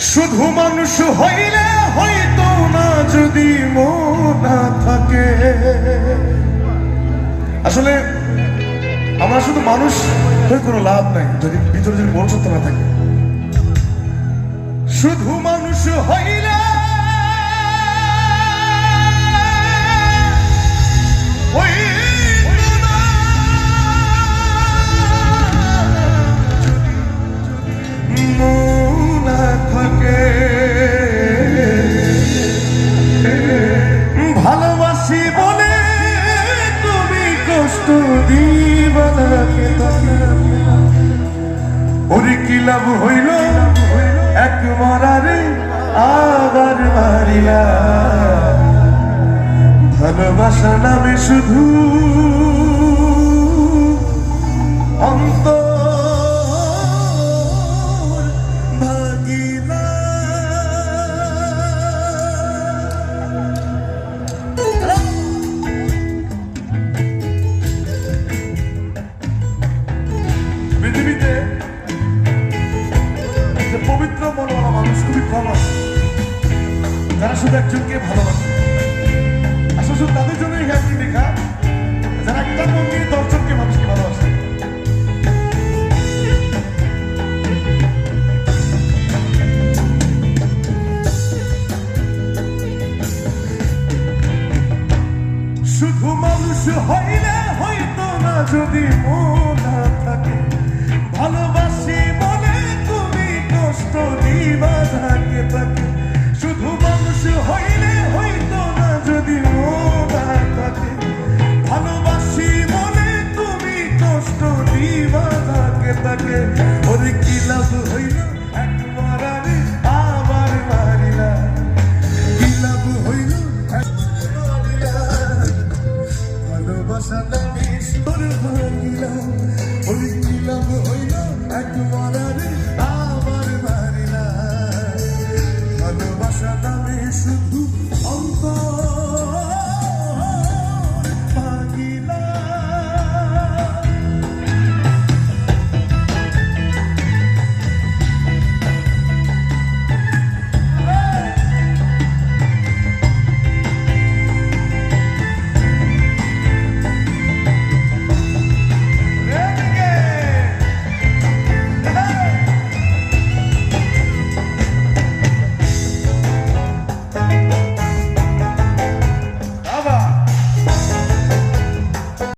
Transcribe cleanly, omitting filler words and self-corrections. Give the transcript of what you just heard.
শুধু মানুষ হইলে হয়তো না যদি মন না থাকে। আসলে আমরা শুধু মানুষ হয়ে কোনো লাভ নাই যদি ভিতরে যদি মনুষ্যত্ব না থাকে। শুধু মানুষ হইলে ভালোবাসি বলে তুমি কষ্ট দিবা ওরে কি লাভ হইল এক মরারে আবার মারিলা। ভালোবাসা নামে শুধু অন্ত পৃথিবীতে যে পবিত্র মনোবলা মানুষ খুবই কম আছে, যারা শুধু একজনকে ভালোবাসে। আসলে শুধু তাদের জন্যই হ্যাপি দেখা যারা একটা মন দিয়ে 10 জনকে মানুষকে ভালোবাসে। শুধু মানুষ হইলে